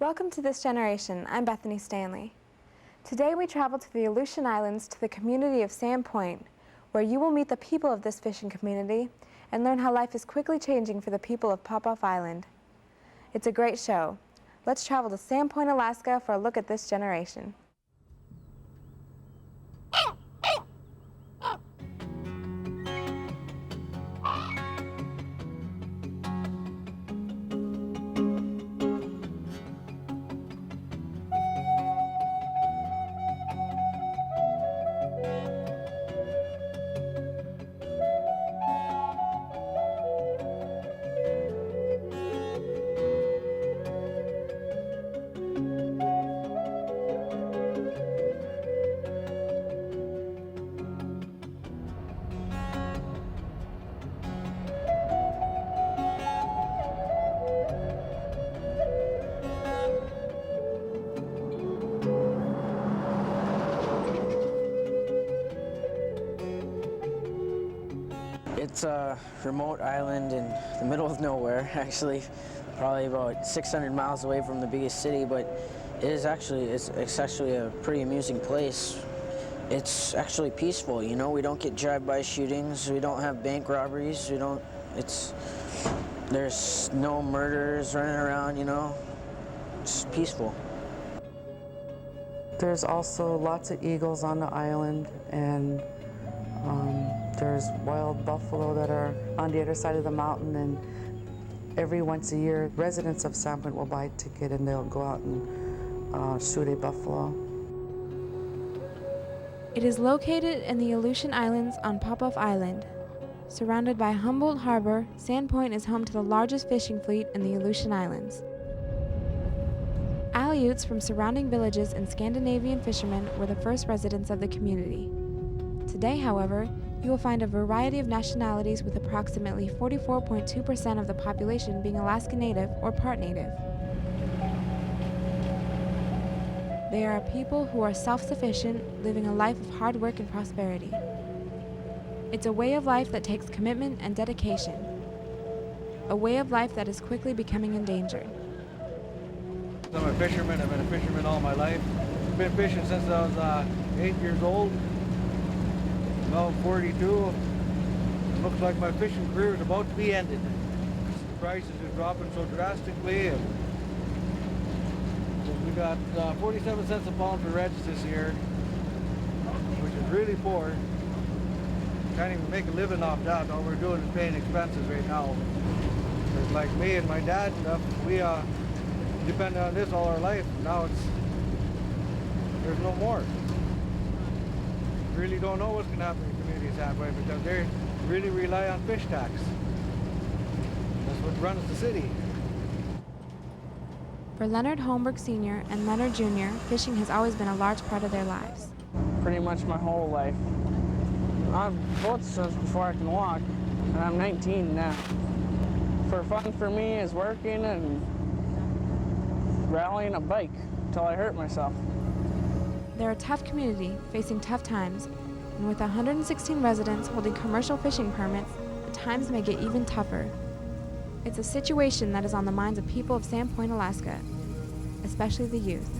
Welcome to This Generation. I'm Bethany Stanley. Today we travel to the Aleutian Islands to the community of Sand Point, where you will meet the people of this fishing community and learn how life is quickly changing for the people of Popoff Island. It's a great show. Let's travel to Sand Point, Alaska for a look at This Generation. It's a remote island in the middle of nowhere, actually, probably about 600 miles away from the biggest city, but it's actually a pretty amusing place. It's actually peaceful, you know, we don't get drive-by shootings, we don't have bank robberies, there's no murders running around, you know, it's peaceful. There's also lots of eagles on the island, and there's wild buffalo that are on the other side of the mountain, and every once a year, residents of Sand Point will buy a ticket and they'll go out and shoot a buffalo. It is located in the Aleutian Islands on Popoff Island. Surrounded by Humboldt Harbor, Sand Point is home to the largest fishing fleet in the Aleutian Islands. Aleuts from surrounding villages and Scandinavian fishermen were the first residents of the community. Today, however, you will find a variety of nationalities, with approximately 44.2% of the population being Alaska Native or part Native. They are a people who are self-sufficient, living a life of hard work and prosperity. It's a way of life that takes commitment and dedication. A way of life that is quickly becoming endangered. I'm a fisherman. I've been a fisherman all my life. I've been fishing since I was 8 years old. Now I'm 42. It looks like my fishing career is about to be ended. The prices are dropping so drastically. And we got 47 cents a pound for reds this year, which is really poor. Can't even make a living off that. All we're doing is paying expenses right now. But like me and my dad and stuff, we depend on this all our life. Now there's no more. Really don't know what's going to happen in the community of Sand Point, because they really rely on fish tax. That's what runs the city. For Leonard Holmberg Sr. and Leonard Jr., fishing has always been a large part of their lives. Pretty much my whole life. I've boated since before I can walk, and I'm 19 now. For fun for me is working and rallying a bike until I hurt myself. They're a tough community facing tough times, and with 116 residents holding commercial fishing permits, the times may get even tougher. It's a situation that is on the minds of people of Sand Point, Alaska, especially the youth.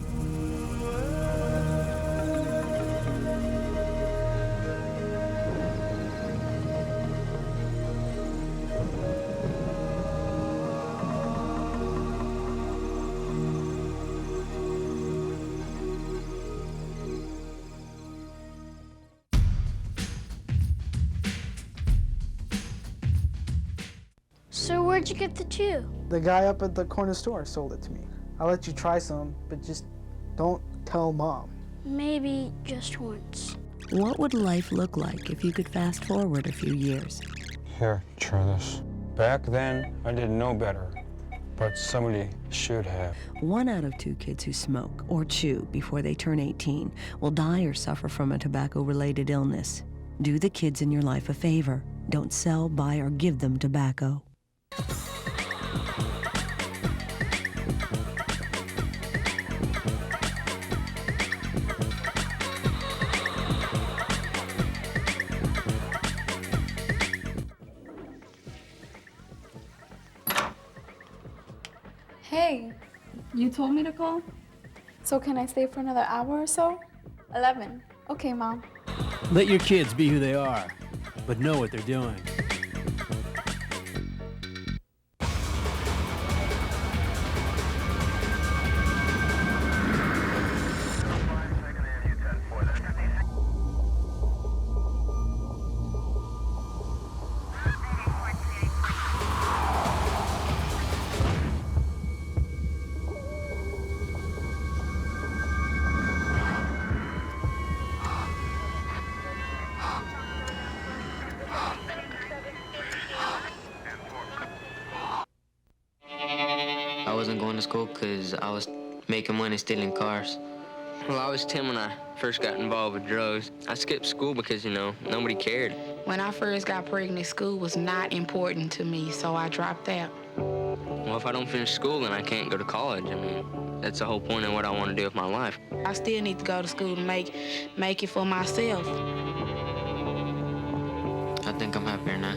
So where'd you get the two? The guy up at the corner store sold it to me. I'll let you try some, but just don't tell Mom. Maybe just once. What would life look like if you could fast forward a few years? Here, try this. Back then, I didn't know better, but somebody should have. 1 out of 2 kids who smoke or chew before they turn 18 will die or suffer from a tobacco-related illness. Do the kids in your life a favor. Don't sell, buy, or give them tobacco. Hey, You told me to call? So can I stay for another hour or so? 11. Okay, Mom. Let your kids be who they are, but know what they're doing. I wasn't going to school because I was making money stealing cars. Well, I was 10 when I first got involved with drugs. I skipped school because, nobody cared. When I first got pregnant, school was not important to me, so I dropped out. Well, if I don't finish school, then I can't go to college. That's the whole point of what I want to do with my life. I still need to go to school to make it for myself. I think I'm happier now.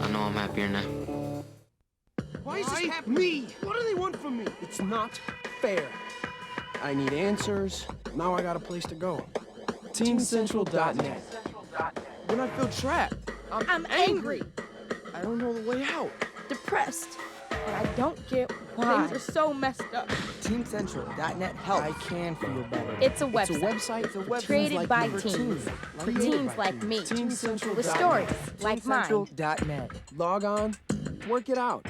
I know I'm happier now. Why is this happening? Me? What do they want from me? It's not fair. I need answers. Now I got a place to go. TeamCentral.net. When I feel trapped, I'm angry. I don't know the way out. Depressed. And I don't get why. Things are so messed up. TeamCentral.net helps. I can feel better. It's a website. It's a website created by teens. For teens like me. TeamCentral.net. With stories like mine. TeamCentral.net. Log on, work it out.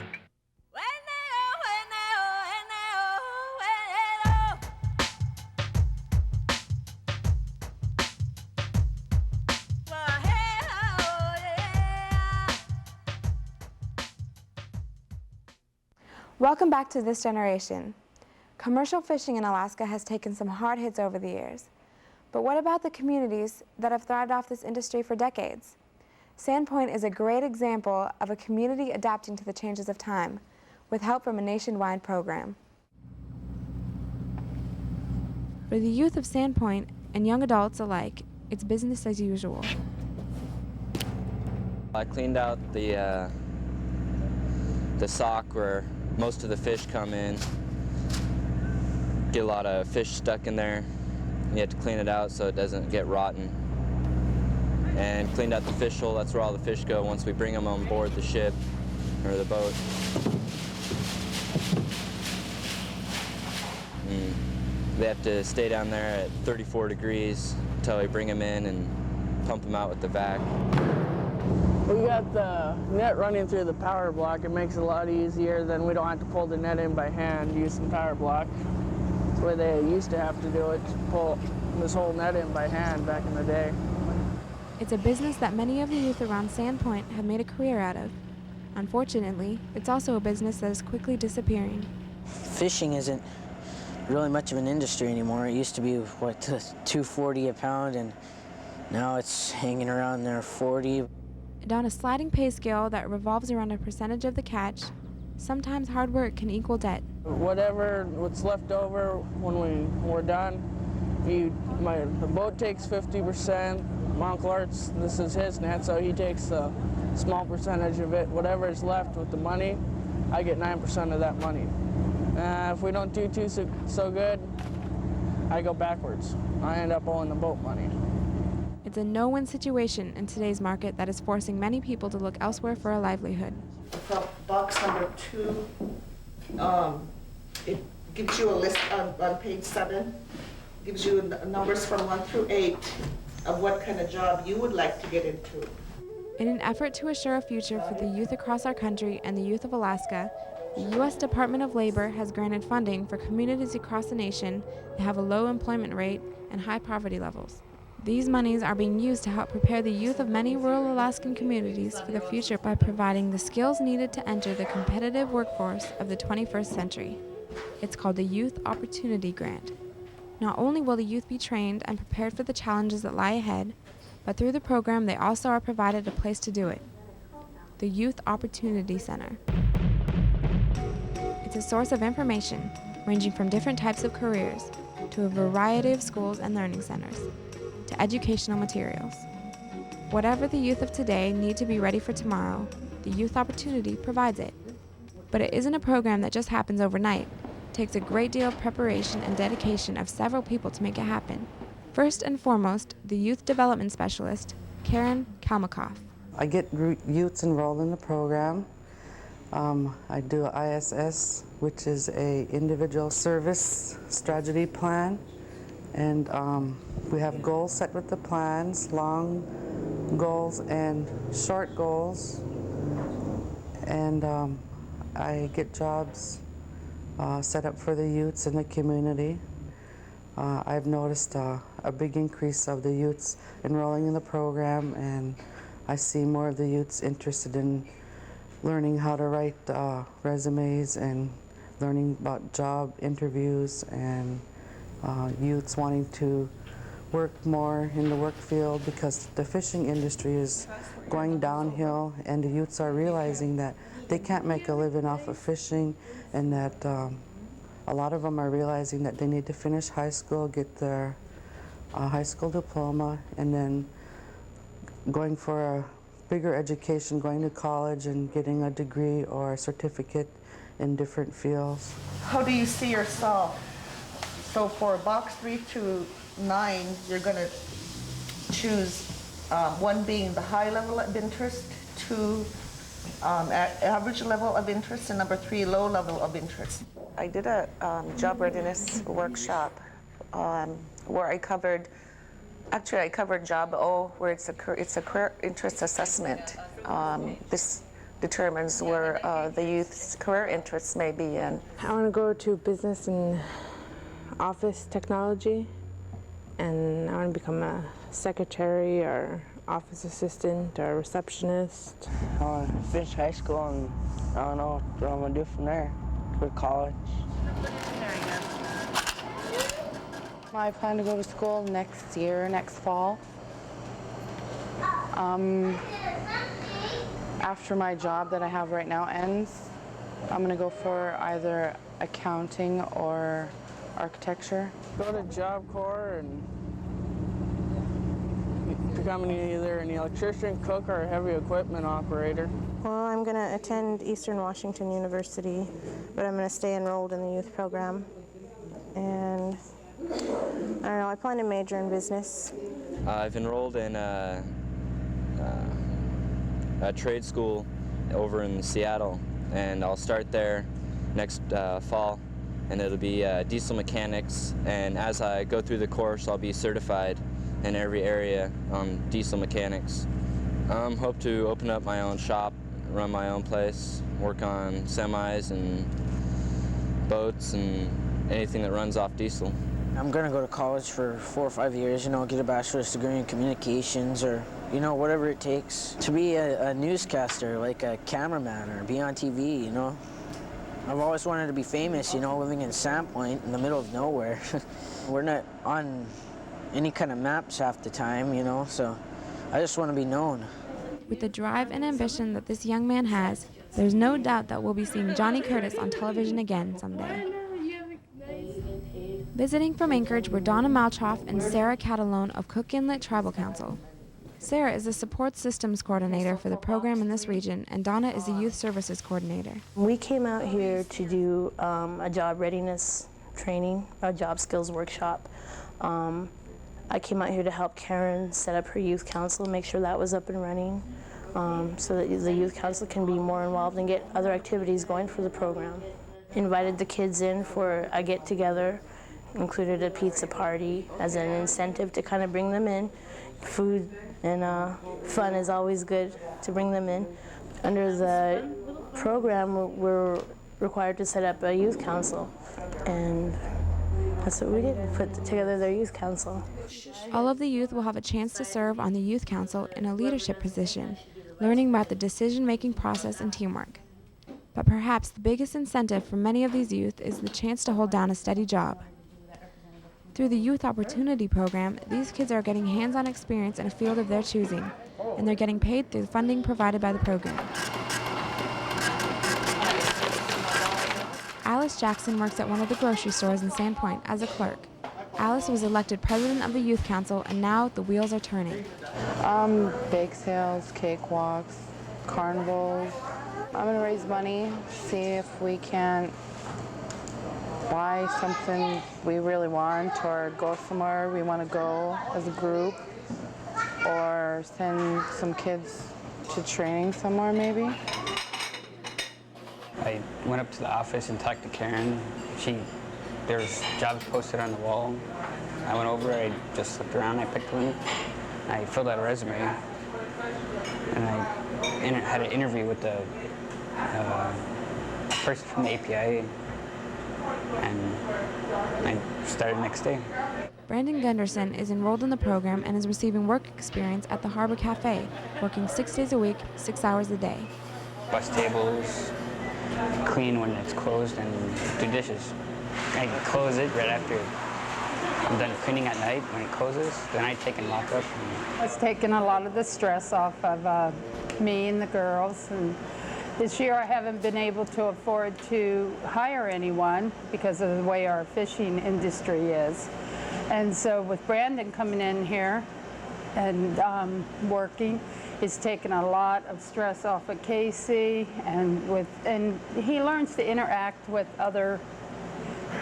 Welcome back to This Generation. Commercial fishing in Alaska has taken some hard hits over the years. But what about the communities that have thrived off this industry for decades? Sandpoint is a great example of a community adapting to the changes of time, with help from a nationwide program. For the youth of Sandpoint and young adults alike, it's business as usual. I cleaned out the sock where most of the fish come in. Get a lot of fish stuck in there. You have to clean it out so it doesn't get rotten. And cleaned out the fish hole. That's where all the fish go once we bring them on board the ship or the boat. And they have to stay down there at 34 degrees until we bring them in and pump them out with the vac. We got the net running through the power block. It makes it a lot easier. Then we don't have to pull the net in by hand using power block. That's the way they used to have to do it, to pull this whole net in by hand back in the day. It's a business that many of the youth around Sandpoint have made a career out of. Unfortunately, it's also a business that is quickly disappearing. Fishing isn't really much of an industry anymore. It used to be, what, $2.40 a pound, and now it's hanging around there 40. And on a sliding pay scale that revolves around a percentage of the catch, sometimes hard work can equal debt. What's left over when we're done, the boat takes 50%. My Uncle Art's, this is his net, so he takes a small percentage of it. Whatever is left with the money, I get 9% of that money. If we don't do so good, I go backwards. I end up owing the boat money. It's a no-win situation in today's market that is forcing many people to look elsewhere for a livelihood. From box number 2, it gives you a list on page 7, gives you numbers from 1 through 8 of what kind of job you would like to get into. In an effort to assure a future for the youth across our country and the youth of Alaska, the U.S. Department of Labor has granted funding for communities across the nation that have a low employment rate and high poverty levels. These monies are being used to help prepare the youth of many rural Alaskan communities for the future by providing the skills needed to enter the competitive workforce of the 21st century. It's called the Youth Opportunity Grant. Not only will the youth be trained and prepared for the challenges that lie ahead, but through the program they also are provided a place to do it, the Youth Opportunity Center. It's a source of information ranging from different types of careers to a variety of schools and learning centers, to educational materials. Whatever the youth of today need to be ready for tomorrow, the Youth Opportunity provides it. But it isn't a program that just happens overnight. It takes a great deal of preparation and dedication of several people to make it happen. First and foremost, the Youth Development Specialist, Karen Kalmakoff. I get youths enrolled in the program. I do an ISS, which is a individual service strategy plan. And we have goals set with the plans, long goals and short goals. And I get jobs set up for the youths in the community. I've noticed a big increase of the youths enrolling in the program, and I see more of the youths interested in learning how to write resumes and learning about job interviews, and youths wanting to work more in the work field because the fishing industry is going downhill, and the youths are realizing that they can't make a living off of fishing, and that a lot of them are realizing that they need to finish high school, get their high school diploma, and then going for a bigger education, going to college and getting a degree or a certificate in different fields. How do you see yourself? So for box 3 to 9, you're going to choose 1 being the high level of interest, 2 average level of interest, and number 3 low level of interest. I did a job readiness workshop where I covered job O, where it's a career interest assessment. This determines where the youth's career interests may be in. I want to go to business and office technology, and I want to become a secretary or office assistant or receptionist. I want to finish high school, and I don't know what I'm going to do from there. For college. I plan to go to school next year, next fall. After my job that I have right now ends, I'm going to go for either accounting or architecture. Go to Job Corps and become either an electrician, cook, or a heavy equipment operator. Well, I'm going to attend Eastern Washington University, but I'm going to stay enrolled in the youth program. And I don't know, I plan to major in business. I've enrolled in a trade school over in Seattle, and I'll start there next fall, and it'll be diesel mechanics, and as I go through the course, I'll be certified in every area on diesel mechanics. Hope to open up my own shop, run my own place, work on semis and boats and anything that runs off diesel. I'm gonna go to college for 4 or 5 years, get a bachelor's degree in communications, or, whatever it takes to be a newscaster, like a cameraman, or be on TV, I've always wanted to be famous, living in Sandpoint in the middle of nowhere. We're not on any kind of maps half the time, so I just want to be known. With the drive and ambition that this young man has, there's no doubt that we'll be seeing Johnny Curtis on television again someday. Visiting from Anchorage were Donna Malchoff and Sarah Catalone of Cook Inlet Tribal Council. Sarah is the support systems coordinator for the program in this region, and Donna is the youth services coordinator. We came out here to do a job readiness training, a job skills workshop. I came out here to help Karen set up her youth council, make sure that was up and running, so that the youth council can be more involved and get other activities going for the program. Invited the kids in for a get-together, included a pizza party as an incentive to kind of bring them in. Food and fun is always good to bring them in. Under the program, we're required to set up a youth council, and that's what we did. We put together their youth council. All of the youth will have a chance to serve on the youth council in a leadership position, learning about the decision-making process and teamwork. But perhaps the biggest incentive for many of these youth is the chance to hold down a steady job. Through the Youth Opportunity Program, these kids are getting hands-on experience in a field of their choosing, and they're getting paid through the funding provided by the program. Alice Jackson works at one of the grocery stores in Sandpoint as a clerk. Alice was elected president of the Youth Council, and now the wheels are turning. Bake sales, cake walks, carnivals, I'm gonna raise money, see if we can buy something we really want or go somewhere we want to go as a group, or send some kids to training somewhere maybe. I went up to the office and talked to Karen. There's jobs posted on the wall. I went over, I just looked around, I picked one. I filled out a resume, and I had an interview with the person from the API, and I started the next day. Brandon Gunderson is enrolled in the program and is receiving work experience at the Harbor Cafe, working 6 days a week, 6 hours a day. Bus tables, clean when it's closed, and do dishes. I close it right after I'm done cleaning at night when it closes. Then I take and lock up. It's taken a lot of the stress off of me and the girls. And this year I haven't been able to afford to hire anyone because of the way our fishing industry is. And so with Brandon coming in here and working, it's taken a lot of stress off of Casey, and he learns to interact with other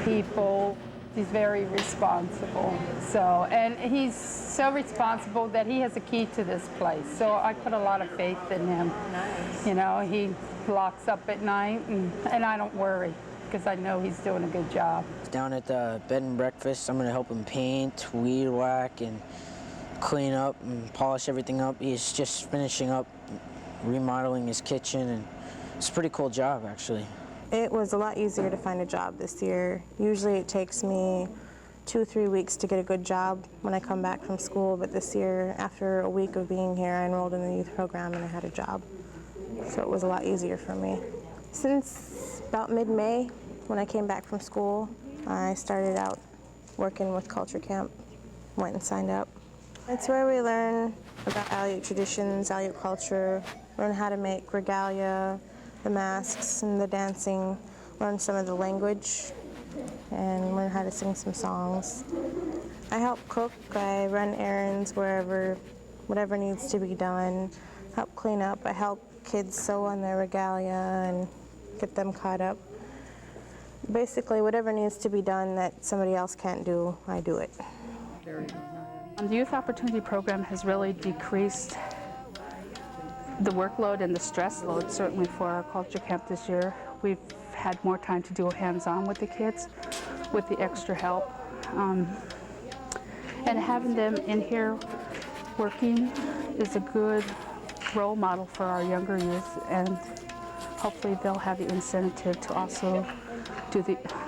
people. He's very responsible. And he's so responsible that he has a key to this place. So I put a lot of faith in him. Nice. You know, he locks up at night, and I don't worry, because I know he's doing a good job. Down at the bed and breakfast, I'm gonna help him paint, weed whack, and clean up and polish everything up. He's just finishing up remodeling his kitchen, and it's a pretty cool job, actually. It was a lot easier to find a job this year. Usually it takes me 2 or 3 weeks to get a good job when I come back from school, but this year, after a week of being here, I enrolled in the youth program and I had a job. So it was a lot easier for me. Since about mid-May, when I came back from school, I started out working with Culture Camp, went and signed up. It's where we learn about Aleut traditions, Aleut culture, learn how to make regalia, the masks and the dancing, learn some of the language, and learn how to sing some songs. I help cook, I run errands whatever needs to be done, help clean up, I help kids sew on their regalia and get them caught up. Basically, whatever needs to be done that somebody else can't do, I do it. The Youth Opportunity Program has really decreased the workload and the stress load, certainly for our culture camp this year. We've had more time to do hands-on with the kids, with the extra help. And having them in here working is a good role model for our younger youth, and hopefully they'll have the incentive to also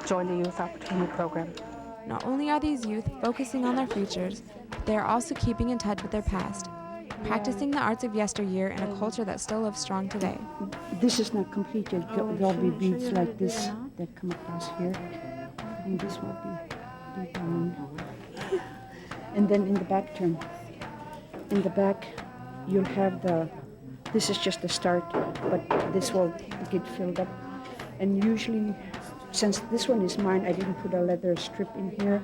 join the Youth Opportunity Program. Not only are these youth focusing on their futures, but they are also keeping in touch with their past, practicing the arts of yesteryear in a culture that still lives strong today. This is not complete yet. There'll be beads like this that come across here. And this will be down. And then in the back turn. In the back, you'll have this is just the start, but this will get filled up. And usually, since this one is mine, I didn't put a leather strip in here.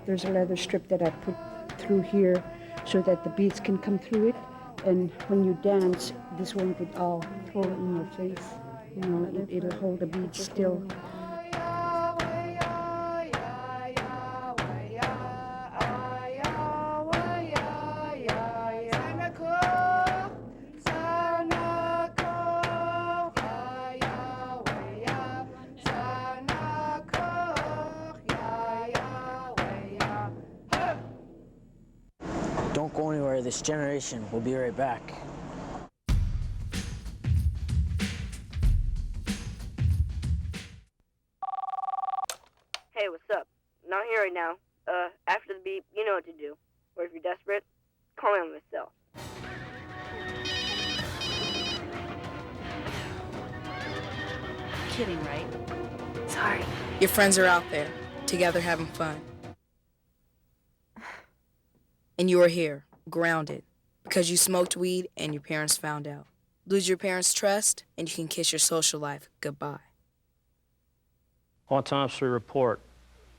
There's a leather strip that I put through here so that the beads can come through it. And when you dance, this won't get all thrown in your face. You know, it'll hold the beads still. Don't go anywhere, this generation. We'll be right back. Hey, what's up? Not here right now. After the beep, you know what to do. Or if you're desperate, call me on my cell. Kidding, right? Sorry. Your friends are out there, together having fun. And you are here, grounded, because you smoked weed and your parents found out. Lose your parents' trust, and you can kiss your social life goodbye. Autopsy report,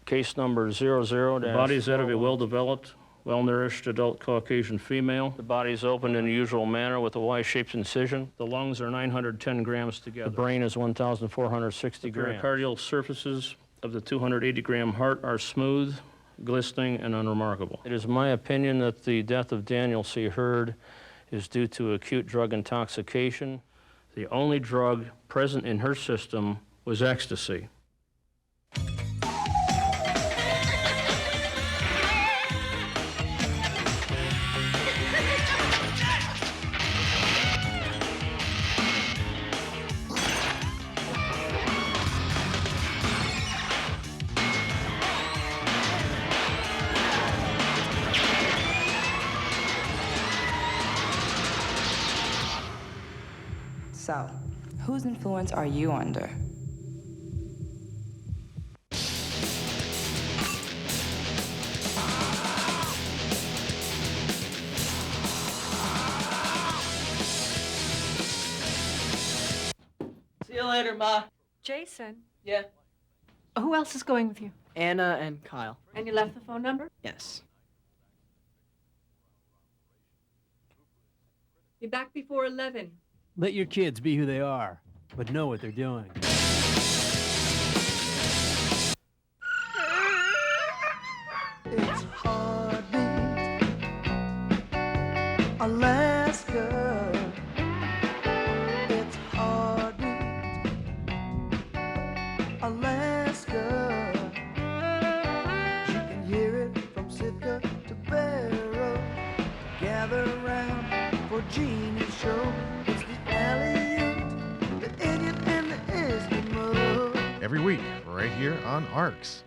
case number 00. The body is said to be well developed, well-nourished adult Caucasian female. The body is opened in the usual manner with a Y-shaped incision. The lungs are 910 grams together. The brain is 1,460 grams. The pericardial surfaces of the 280-gram heart are smooth, glistening, and unremarkable. It is my opinion that the death of Daniel C. Hurd is due to acute drug intoxication. The only drug present in her system was ecstasy. So, whose influence are you under? See you later, Ma. Jason, Yeah. who else is going with you? Anna and Kyle. And you left the phone number? Yes. Be back before 11. Let your kids be who they are, but know what they're doing. It's heartbeat, Alaska. It's heartbeat, Alaska. You can hear it from Sitka to Barrow. Gather round for Jeannie's show. It's the Aleut, the Idiot, and the Eskimo. Every week, right here on ARCS.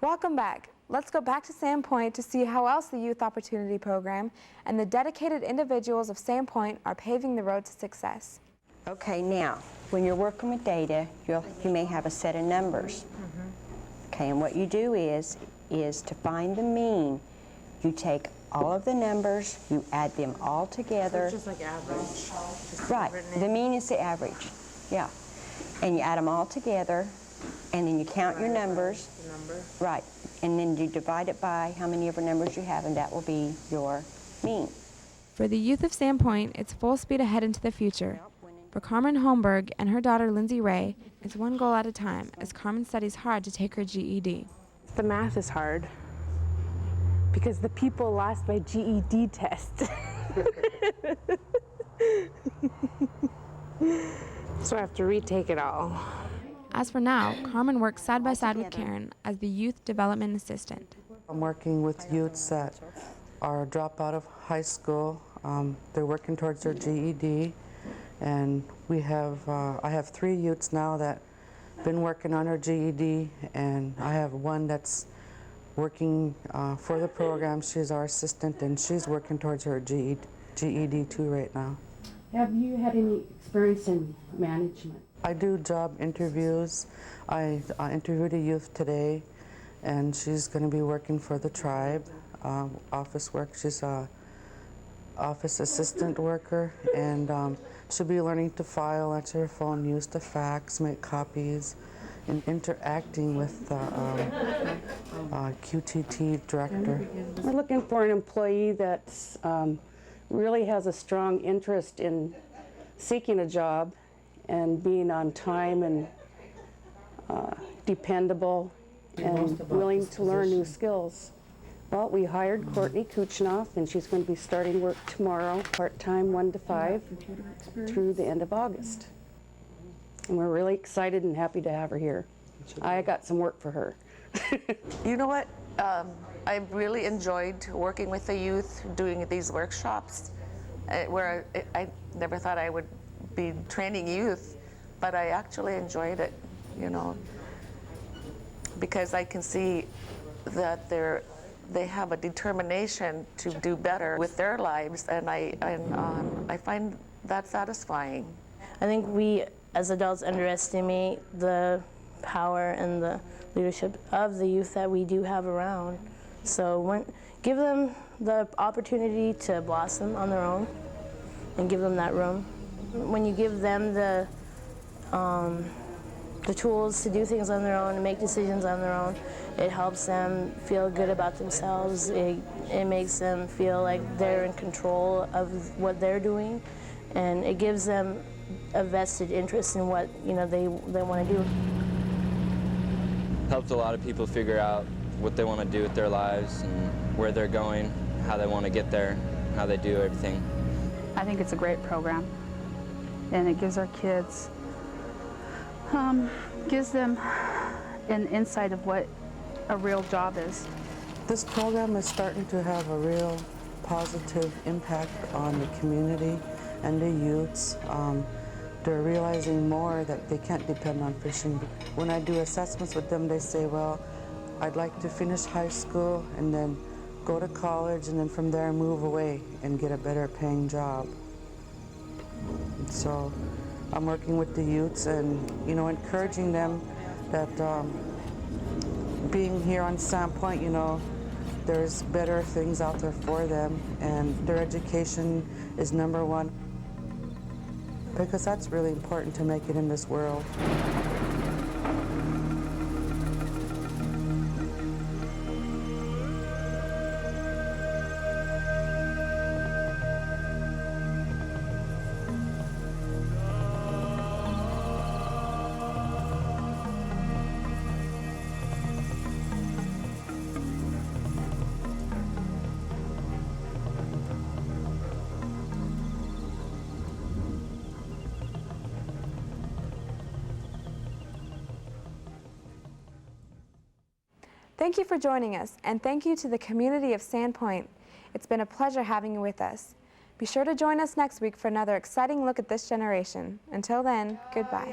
Welcome back. Let's go back to Sandpoint to see how else the Youth Opportunity Program and the dedicated individuals of Sandpoint are paving the road to success. Okay, now, when you're working with data, you may have a set of numbers. Okay, and what you do is to find the mean, you take all of the numbers, you add them all together. So it's just like average. Right, the mean is the average, yeah. And you add them all together, and then you count your numbers. Right, and then you divide it by how many ever numbers you have, and that will be your mean. For the youth of Sandpoint, it's full speed ahead into the future. For Carmen Holmberg and her daughter Lindsay Ray, it's one goal at a time as Carmen studies hard to take her GED. The math is hard because the people lost my GED test. So I have to retake it all. As for now, Carmen works side by side with Karen as the Youth Development Assistant. I'm working with youths that are drop out of high school. They're working towards their GED, and we have I have 3 youths now that been working on their GED, and I have one that's working for the program. She's our assistant, and she's working towards her GED too right now. Have you had any experience in management? I do job interviews. I interviewed a youth today, and she's going to be working for the tribe, office work. She's a office assistant worker, and she'll be learning to file, answer her phone, use the fax, make copies, and interacting with the QTT director. We're looking for an employee that really has a strong interest in seeking a job and being on time and dependable and willing to learn new skills. Well, we hired Courtney Kuchnoff, and she's going to be starting work tomorrow, part-time, 1 to 5, through the end of August. And we're really excited and happy to have her here. I got some work for her. You know what? I really enjoyed working with the youth, doing these workshops, where I never thought I would be training youth, but I actually enjoyed it, you know, because I can see that they have a determination to do better with their lives, and I find that satisfying. I think we as adults underestimate the power and the leadership of the youth that we do have around. So give them the opportunity to blossom on their own and give them that room. When you give them the tools to do things on their own and make decisions on their own, it helps them feel good about themselves. It makes them feel like they're in control of what they're doing, and it gives them a vested interest in what they want to do. Helps a lot of people figure out what they want to do with their lives and where they're going, how they want to get there, how they do everything. I think it's a great program, and it gives our kids, gives them an insight of what a real job is. This program is starting to have a real positive impact on the community and the youths. They're realizing more that they can't depend on fishing. When I do assessments with them, they say, well, I'd like to finish high school and then go to college and then from there move away and get a better paying job. And so I'm working with the youths and, encouraging them that being here on Sandpoint, there's better things out there for them, and their education is number one, because that's really important to make it in this world. Thank you for joining us, and thank you to the community of Sandpoint. It's been a pleasure having you with us. Be sure to join us next week for another exciting look at this generation. Until then, goodbye.